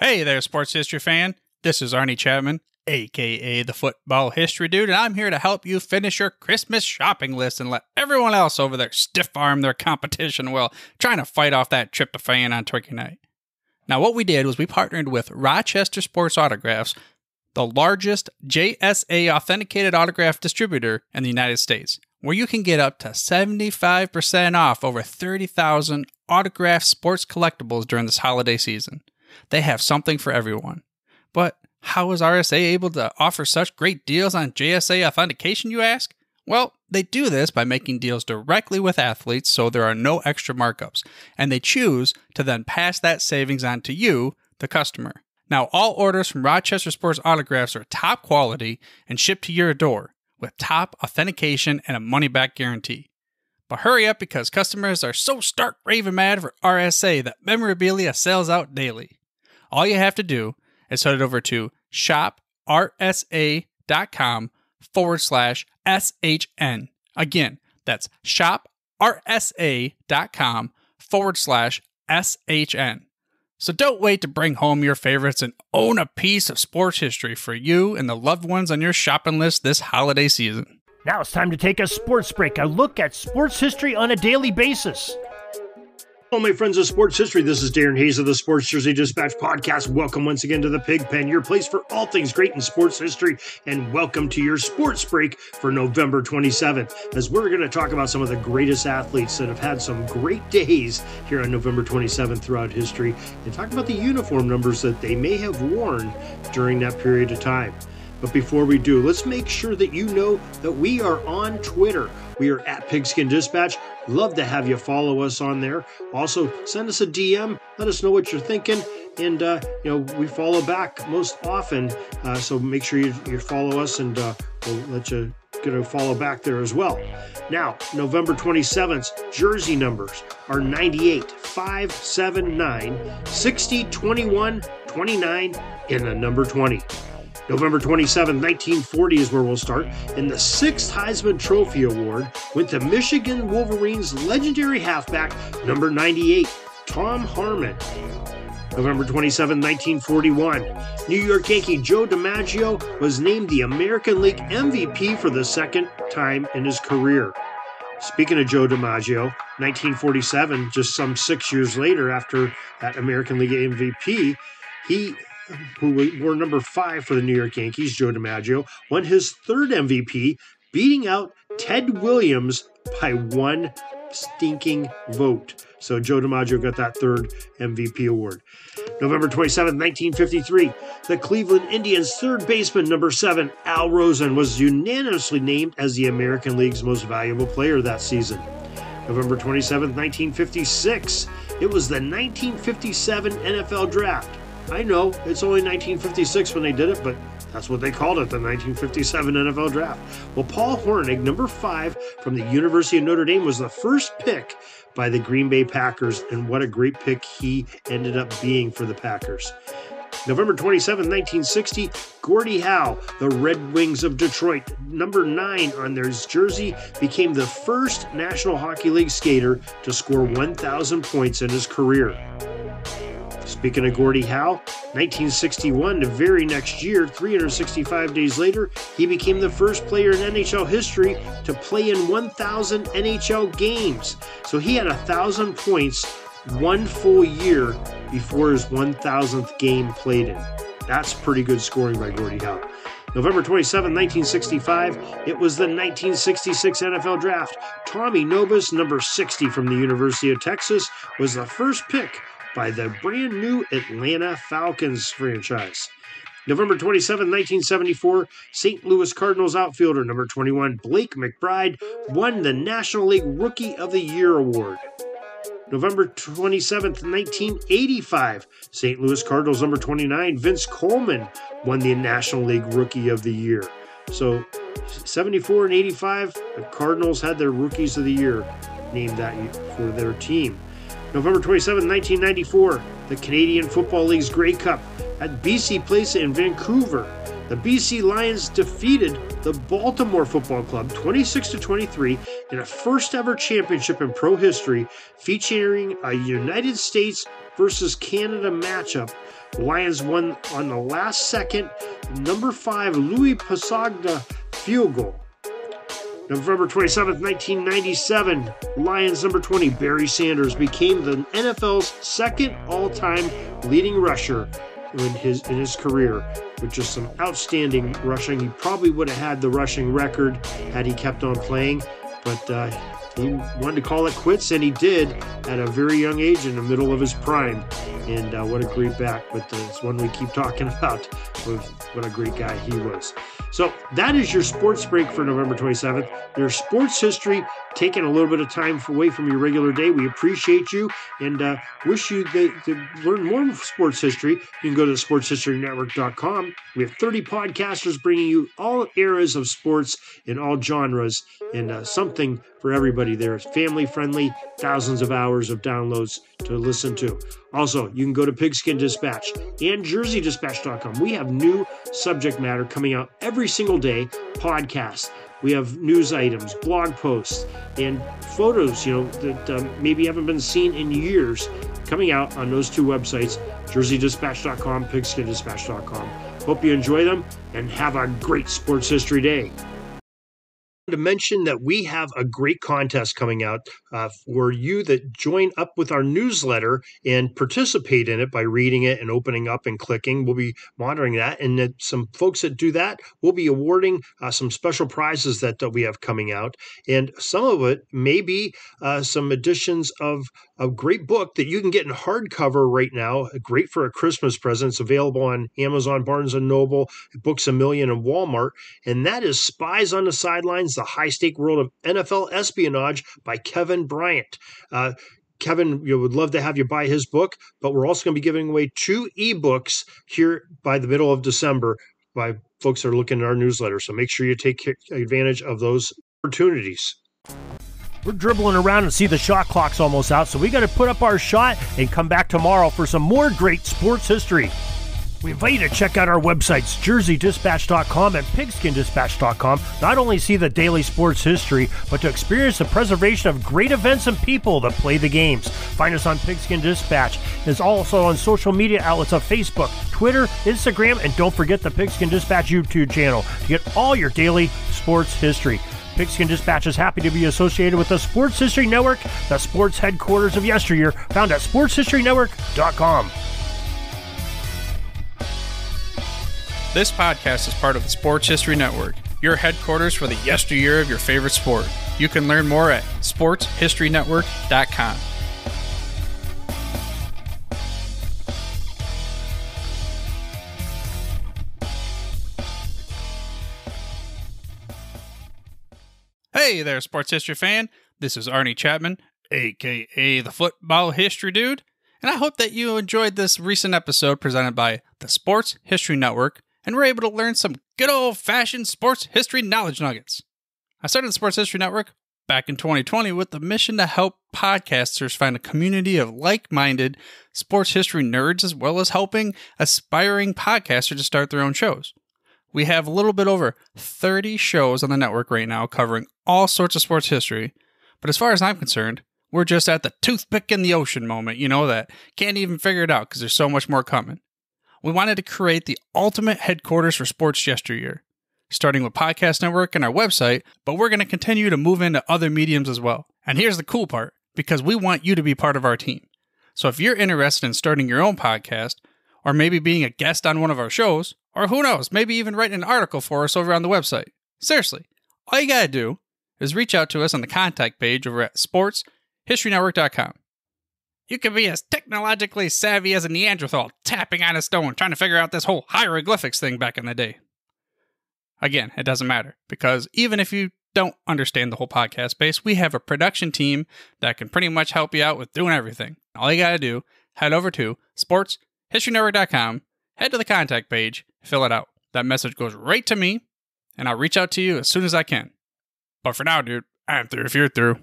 Hey there, sports history fan. This is Arnie Chapman, aka the Football History Dude, and I'm here to help you finish your Christmas shopping list and let everyone else over there stiff-arm their competition while trying to fight off that tryptophan on Turkey Night. Now, what we did was we partnered with Rochester Sports Autographs, the largest JSA authenticated autograph distributor in the United States, where you can get up to 75% off over 30,000 autographed sports collectibles during this holiday season. They have something for everyone. But how is RSA able to offer such great deals on JSA authentication, you ask? Well, they do this by making deals directly with athletes so there are no extra markups, and they choose to then pass that savings on to you, the customer. Now, all orders from Rochester Sports Autographs are top quality and shipped to your door with top authentication and a money-back guarantee. But hurry up because customers are so stark raving mad for RSA that memorabilia sells out daily. All you have to do is head over to shoprsa.com/SHN. Again, that's shoprsa.com/SHN. So don't wait to bring home your favorites and own a piece of sports history for you and the loved ones on your shopping list this holiday season. Now it's time to take a sports break, a look at sports history on a daily basis. Hello, my friends of sports history. This is Darren Hayes of the Sports Jersey Dispatch podcast. Welcome once again to the Pig Pen, your place for all things great in sports history, and welcome to your sports break for November 27th, as we're going to talk about some of the greatest athletes that have had some great days here on November 27th throughout history, and talk about the uniform numbers that they may have worn during that period of time. But before we do, let's make sure that you know that we are on Twitter. We are at Pigskin Dispatch. Love to have you follow us on there. Also, send us a DM. Let us know what you're thinking. And, we follow back most often. So make sure you follow us, and we'll let you get a follow back there as well. Now, November 27th's jersey numbers are 98, 5, 7, 9, 60, 21, 29, and the number 20. November 27, 1940 is where we'll start, and the 6th Heisman Trophy Award went to Michigan Wolverines legendary halfback, number 98, Tom Harmon. November 27, 1941, New York Yankee Joe DiMaggio was named the American League MVP for the second time in his career. Speaking of Joe DiMaggio, 1947, just some 6 years later after that American League MVP, who wore number 5 for the New York Yankees, Joe DiMaggio, won his 3rd MVP, beating out Ted Williams by 1 stinking vote. So Joe DiMaggio got that 3rd MVP award. November 27, 1953, the Cleveland Indians' 3rd baseman, number 7, Al Rosen, was unanimously named as the American League's most valuable player that season. November 27, 1956, it was the 1957 NFL Draft. I know, it's only 1956 when they did it, but that's what they called it, the 1957 NFL Draft. Well, Paul Hornung, number 5 from the University of Notre Dame, was the first pick by the Green Bay Packers, and what a great pick he ended up being for the Packers. November 27, 1960, Gordie Howe, the Red Wings of Detroit, number 9 on their jersey, became the first National Hockey League skater to score 1,000 points in his career. Speaking of Gordie Howe, 1961, the very next year, 365 days later, he became the first player in NHL history to play in 1,000 NHL games. So he had 1,000 points 1 full year before his 1,000th game played in. That's pretty good scoring by Gordie Howe. November 27, 1965, it was the 1966 NFL Draft. Tommy Nobis, number 60 from the University of Texas, was the first pick by the brand new Atlanta Falcons franchise. November 27, 1974, St. Louis Cardinals outfielder number 21, Blake McBride, won the National League Rookie of the Year award. November 27, 1985, St. Louis Cardinals number 29, Vince Coleman, won the National League Rookie of the Year. So 74 and 85, the Cardinals had their Rookies of the Year named that for their team. November 27, 1994, the Canadian Football League's Grey Cup at BC Place in Vancouver. The BC Lions defeated the Baltimore Football Club 26-23 in a first-ever championship in pro history, featuring a United States versus Canada matchup The Lions won on the last second, number 5, Louis Pasagna field goal. November 27th, 1997, Lions number 20, Barry Sanders, became the NFL's second all-time leading rusher in his career, with just some outstanding rushing. He probably would have had the rushing record had he kept on playing, but he wanted to call it quits, and he did at a very young age in the middle of his prime. And what a great back, but it's one we keep talking about. What a great guy he was. So that is your sports break for November 27th. Your sports history, taking a little bit of time away from your regular day. We appreciate you and wish you to learn more sports history. You can go to sportshistorynetwork.com. We have 30 podcasters bringing you all eras of sports in all genres, and something for everybody there. It's family friendly, thousands of hours of downloads to listen to. Also, you can go to Pigskin Dispatch and JerseyDispatch.com. We have new subject matter coming out every single day, podcasts. We have news items, blog posts, and photos, that maybe haven't been seen in years, coming out on those two websites, JerseyDispatch.com, PigskinDispatch.com. Hope you enjoy them and have a great sports history day. To mention that we have a great contest coming out for you that join up with our newsletter and participate in it by reading it and opening up and clicking. We'll be monitoring that, and that some folks that do that, we'll be awarding some special prizes that we have coming out, and some of it may be some editions of a great book that you can get in hardcover right now, great for a Christmas present. It's available on Amazon, Barnes & Noble, Books A Million, and Walmart, and that is Spies on the Sidelines, The High-Stake World of NFL Espionage by Kevin Bryant. Kevin, would love to have you buy his book, but we're also going to be giving away 2 ebooks here by the middle of December by folks that are looking at our newsletter. So make sure you take advantage of those opportunities. We're dribbling around and see the shot clock's almost out, so we got to put up our shot and come back tomorrow for some more great sports history. We invite you to check out our websites, JerseyDispatch.com and PigskinDispatch.com. Not only see the daily sports history, but to experience the preservation of great events and people that play the games. Find us on Pigskin Dispatch. It's also on social media outlets of Facebook, Twitter, Instagram, and don't forget the Pigskin Dispatch YouTube channel to get all your daily sports history. Pigskin Dispatch is happy to be associated with the Sports History Network, the sports headquarters of yesteryear, found at SportsHistoryNetwork.com. This podcast is part of the Sports History Network, your headquarters for the yesteryear of your favorite sport. You can learn more at SportsHistoryNetwork.com. Hey there, sports history fan. This is Arnie Chapman, a.k.a. the Football History Dude, and I hope that you enjoyed this recent episode presented by the Sports History Network and were able to learn some good old-fashioned sports history knowledge nuggets. I started the Sports History Network back in 2020 with the mission to help podcasters find a community of like-minded sports history nerds, as well as helping aspiring podcasters to start their own shows. We have a little bit over 30 shows on the network right now covering all sorts of sports history, but as far as I'm concerned, we're just at the toothpick in the ocean moment, that can't even figure it out because there's so much more coming. We wanted to create the ultimate headquarters for sports yesteryear, starting with Podcast Network and our website, but we're going to continue to move into other mediums as well. And here's the cool part, because we want you to be part of our team. So if you're interested in starting your own podcast, or maybe being a guest on one of our shows, or who knows, maybe even writing an article for us over on the website. Seriously, all you gotta do is reach out to us on the contact page over at SportsHistoryNetwork.com. You can be as technologically savvy as a Neanderthal tapping on a stone trying to figure out this whole hieroglyphics thing back in the day. Again, it doesn't matter, because even if you don't understand the whole podcast space, we have a production team that can pretty much help you out with doing everything. All you gotta do, head over to SportsHistoryNetwork.com, head to the contact page, fill it out. That message goes right to me, and I'll reach out to you as soon as I can. But for now, dude, I'm through if you're through.